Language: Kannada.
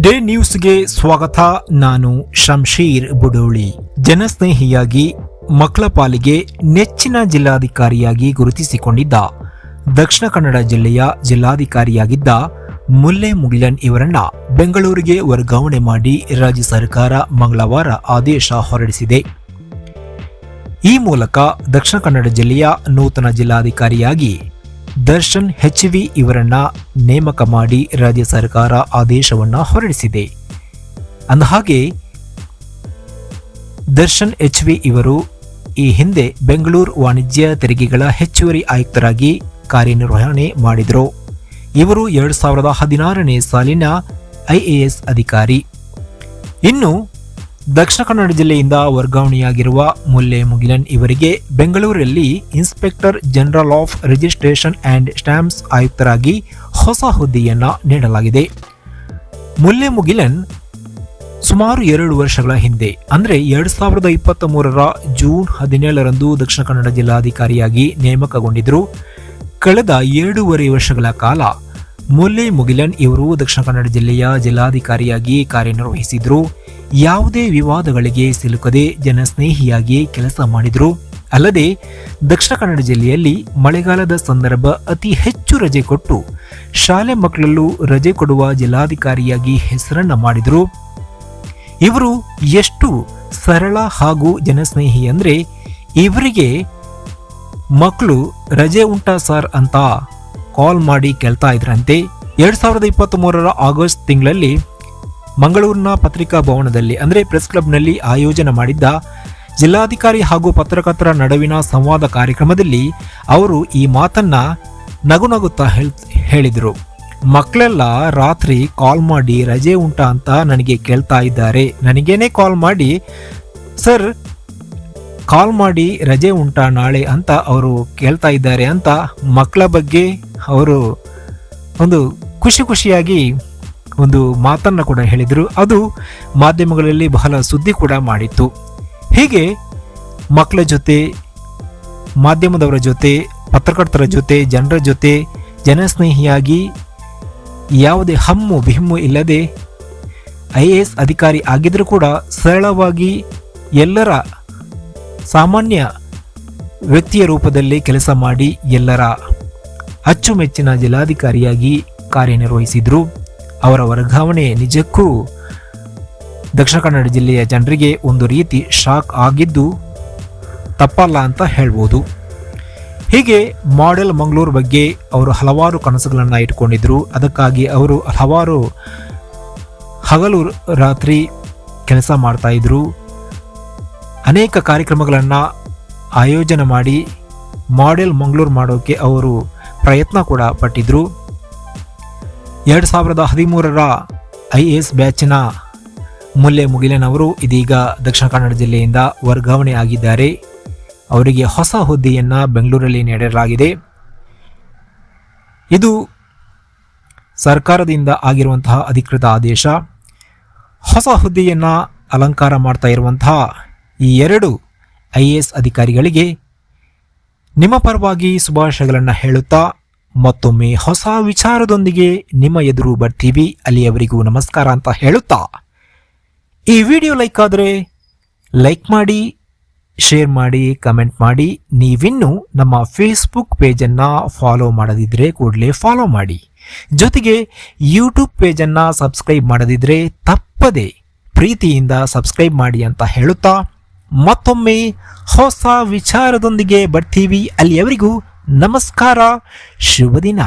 ಡೇ ನ್ಯೂಸ್ಗೆ ಸ್ವಾಗತ. ನಾನು ಶಂಶೀರ್ ಬುಡೋಳಿ. ಜನಸ್ನೇಹಿಯಾಗಿ ಮಕ್ಕಳ ಪಾಲಿಗೆ ನೆಚ್ಚಿನ ಜಿಲ್ಲಾಧಿಕಾರಿಯಾಗಿ ಗುರುತಿಸಿಕೊಂಡಿದ್ದ ದಕ್ಷಿಣ ಕನ್ನಡ ಜಿಲ್ಲೆಯ ಜಿಲ್ಲಾಧಿಕಾರಿಯಾಗಿದ್ದ ಮುಲ್ಲೆ ಮುಗಿಲನ್ ಇವರನ್ನ ಬೆಂಗಳೂರಿಗೆ ವರ್ಗಾವಣೆ ಮಾಡಿ ರಾಜ್ಯ ಸರ್ಕಾರ ಮಂಗಳವಾರ ಆದೇಶ ಹೊರಡಿಸಿದೆ. ಈ ಮೂಲಕ ದಕ್ಷಿಣ ಕನ್ನಡ ಜಿಲ್ಲೆಯ ನೂತನ ಜಿಲ್ಲಾಧಿಕಾರಿಯಾಗಿ ದರ್ಶನ್ HV ಇವರನ್ನ ನೇಮಕ ಮಾಡಿ ರಾಜ್ಯ ಸರ್ಕಾರ ಆದೇಶವನ್ನ ಹೊರಡಿಸಿದೆ. ಅಂದಹಾಗೆ ದರ್ಶನ್ HV ಇವರು ಈ ಹಿಂದೆ ಬೆಂಗಳೂರು ವಾಣಿಜ್ಯ ತೆರಿಗೆಗಳ ಹೆಚ್ಚುವರಿ ಆಯುಕ್ತರಾಗಿ ಕಾರ್ಯನಿರ್ವಹಣೆ ಮಾಡಿದರು. ಇವರು 2016ನೇ ಸಾಲಿನ IAS ಅಧಿಕಾರಿ. ಇನ್ನು ದಕ್ಷಿಣ ಕನ್ನಡ ಜಿಲ್ಲೆಯಿಂದ ವರ್ಗಾವಣೆಯಾಗಿರುವ ಮುಲ್ಲೆ ಮುಗಿಲನ್ ಇವರಿಗೆ ಬೆಂಗಳೂರಲ್ಲಿ inspector general of registration and stamps ಆಯುಕ್ತರಾಗಿ ಹೊಸ ಹುದ್ದೆಯನ್ನ ನೀಡಲಾಗಿದೆ. ಮುಲ್ಲೆ ಮುಗಿಲನ್ ಸುಮಾರು 2 ವರ್ಷಗಳ ಹಿಂದೆ ಅಂದರೆ 2023ರ ಜೂನ್ 17ರಂದು ದಕ್ಷಿಣ ಕನ್ನಡ ಜಿಲ್ಲಾಧಿಕಾರಿಯಾಗಿ ನೇಮಕಗೊಂಡಿದ್ದರು. ಕಳೆದ 7.5 ವರ್ಷಗಳ ಕಾಲ ಮುಲ್ಲೆ ಮುಗಿಲನ್ ಇವರು ದಕ್ಷಿಣ ಕನ್ನಡ ಜಿಲ್ಲೆಯ ಜಿಲ್ಲಾಧಿಕಾರಿಯಾಗಿ ಕಾರ್ಯನಿರ್ವಹಿಸಿದ್ರು. ಯಾವುದೇ ವಿವಾದಗಳಿಗೆ ಸಿಲುಕದೆ ಜನಸ್ನೇಹಿಯಾಗಿ ಕೆಲಸ ಮಾಡಿದ್ರು. ಅಲ್ಲದೆ ದಕ್ಷಿಣ ಕನ್ನಡ ಜಿಲ್ಲೆಯಲ್ಲಿ ಮಳೆಗಾಲದ ಸಂದರ್ಭ ಅತಿ ಹೆಚ್ಚು ರಜೆ ಕೊಟ್ಟು ಶಾಲೆ ಮಕ್ಕಳಲ್ಲೂ ರಜೆ ಕೊಡುವ ಜಿಲ್ಲಾಧಿಕಾರಿಯಾಗಿ ಹೆಸರನ್ನ ಮಾಡಿದ್ರು. ಇವರು ಎಷ್ಟು ಸರಳ ಹಾಗೂ ಜನಸ್ನೇಹಿ ಅಂದ್ರೆ ಇವರಿಗೆ ಮಕ್ಕಳು ರಜೆ ಉಂಟಾ ಸರ್ ಅಂತ ಕಾಲ್ ಮಾಡಿ ಕೇಳ್ತಾ ಇದ್ರಂತೆ. 2023ರ ಆಗಸ್ಟ್ ತಿಂಗಳಲ್ಲಿ ಮಂಗಳೂರಿನ ಪತ್ರಿಕಾ ಭವನದಲ್ಲಿ ಅಂದರೆ ಪ್ರೆಸ್ ಕ್ಲಬ್ನಲ್ಲಿ ಆಯೋಜನೆ ಮಾಡಿದ್ದ ಜಿಲ್ಲಾಧಿಕಾರಿ ಹಾಗೂ ಪತ್ರಕರ್ತರ ನಡುವಿನ ಸಂವಾದ ಕಾರ್ಯಕ್ರಮದಲ್ಲಿ ಅವರು ಈ ಮಾತನ್ನ ನಗುನಗುತ್ತಾ ಹೇಳಿದರು. ಮಕ್ಕಳೆಲ್ಲ ರಾತ್ರಿ ಕಾಲ್ ಮಾಡಿ ರಜೆ ಉಂಟಾ ಅಂತ ನನಗೆ ಕೇಳ್ತಾ ಇದ್ದಾರೆ. ನನಗೇನೆ ಕಾಲ್ ಮಾಡಿ ಸರ್ ಕಾಲ್ ಮಾಡಿ ರಜೆ ಉಂಟಾ ನಾಳೆ ಅಂತ ಅವರು ಕೇಳ್ತಾ ಇದ್ದಾರೆ ಅಂತ ಮಕ್ಕಳ ಬಗ್ಗೆ ಅವರು ಒಂದು ಖುಷಿಯಾಗಿ ಒಂದು ಮಾತನ್ನ ಕೂಡ ಹೇಳಿದರು. ಅದು ಮಾಧ್ಯಮಗಳಲ್ಲಿ ಬಹಳ ಸುದ್ದಿ ಕೂಡ ಮಾಡಿತ್ತು. ಹೀಗೆ ಮಕ್ಕಳ ಜೊತೆ, ಮಾಧ್ಯಮದವರ ಜೊತೆ, ಪತ್ರಕರ್ತರ ಜೊತೆ, ಜನರ ಜೊತೆ ಜನಸ್ನೇಹಿಯಾಗಿ ಯಾವುದೇ ಹಮ್ಮು ಬಿಮ್ಮು ಇಲ್ಲದೆ IAS ಅಧಿಕಾರಿ ಆಗಿದ್ರೂ ಕೂಡ ಸರಳವಾಗಿ ಎಲ್ಲರ ಸಾಮಾನ್ಯ ವ್ಯಕ್ತಿಯ ರೂಪದಲ್ಲಿ ಕೆಲಸ ಮಾಡಿ ಎಲ್ಲರ ಅಚ್ಚುಮೆಚ್ಚಿನ ಜಿಲ್ಲಾಧಿಕಾರಿಯಾಗಿ ಕಾರ್ಯನಿರ್ವಹಿಸಿದ್ರು. ಅವರ ವರ್ಗಾವಣೆ ನಿಜಕ್ಕೂ ದಕ್ಷಿಣ ಕನ್ನಡ ಜಿಲ್ಲೆಯ ಜನರಿಗೆ ಒಂದು ರೀತಿ ಶಾಕ್ ಆಗಿದ್ದು ತಪ್ಪಲ್ಲ ಅಂತ ಹೇಳ್ಬೋದು. ಹೀಗೆ ಮಾಡೆಲ್ ಮಂಗಳೂರು ಬಗ್ಗೆ ಅವರು ಹಲವಾರು ಕನಸುಗಳನ್ನು ಇಟ್ಕೊಂಡಿದ್ರು. ಅದಕ್ಕಾಗಿ ಅವರು ಹಲವಾರು ಹಗಲು ರಾತ್ರಿ ಕೆಲಸ ಮಾಡ್ತಾ ಇದ್ರು. ಅನೇಕ ಕಾರ್ಯಕ್ರಮಗಳನ್ನು ಆಯೋಜನೆ ಮಾಡಿ ಮಾಡೆಲ್ ಮಂಗಳೂರು ಮಾಡೋಕೆ ಅವರು ಪ್ರಯತ್ನ ಕೂಡ ಪಟ್ಟಿದ್ರು. 2013ರ IAS ಬ್ಯಾಚಿನ ಮುಲ್ಲೆ ಮುಗಿಲನ್ ಅವರು ಇದೀಗ ದಕ್ಷಿಣ ಕನ್ನಡ ಜಿಲ್ಲೆಯಿಂದ ವರ್ಗಾವಣೆ ಆಗಿದ್ದಾರೆ. ಅವರಿಗೆ ಹೊಸ ಹುದ್ದೆಯನ್ನ ಬೆಂಗಳೂರಲ್ಲಿ ನೀಡಲಾಗಿದೆ. ಇದು ಸರ್ಕಾರದಿಂದ ಆಗಿರುವಂತಹ ಅಧಿಕೃತ ಆದೇಶ. ಹೊಸ ಹುದ್ದೆಯನ್ನ ಅಲಂಕಾರ ಮಾಡ್ತಾ ಇರುವಂತಹ ಈ 2 IAS ಅಧಿಕಾರಿಗಳಿಗೆ ನಿಮ್ಮ ಪರವಾಗಿ ಶುಭಾಶಯಗಳನ್ನು ಹೇಳುತ್ತಾ ಮತ್ತೊಮ್ಮೆ ಹೊಸ ವಿಚಾರದೊಂದಿಗೆ ನಿಮ್ಮ ಎದುರು ಬರ್ತೀವಿ. ಅಲ್ಲಿಯವರೆಗೂ ನಮಸ್ಕಾರ ಅಂತ ಹೇಳುತ್ತಾ ಈ ವಿಡಿಯೋ ಲೈಕ್ ಆದರೆ ಲೈಕ್ ಮಾಡಿ, ಶೇರ್ ಮಾಡಿ, ಕಮೆಂಟ್ ಮಾಡಿ. ನೀವಿನ್ನೂ ನಮ್ಮ ಫೇಸ್ಬುಕ್ ಪೇಜನ್ನು ಫಾಲೋ ಮಾಡದಿದ್ರೆ ಕೂಡಲೇ ಫಾಲೋ ಮಾಡಿ. ಜೊತೆಗೆ ಯೂಟ್ಯೂಬ್ ಪೇಜನ್ನು ಸಬ್ಸ್ಕ್ರೈಬ್ ಮಾಡದಿದ್ರೆ ತಪ್ಪದೆ ಪ್ರೀತಿಯಿಂದ ಸಬ್ಸ್ಕ್ರೈಬ್ ಮಾಡಿ ಅಂತ ಹೇಳುತ್ತಾ ಮತ್ತೊಮ್ಮೆ ಹೊಸ ವಿಚಾರದೊಂದಿಗೆ ಬರ್ತೀವಿ. ಅಲ್ಲಿಯವರೆಗೂ ನಮಸ್ಕಾರ, ಶುಭ ದಿನ.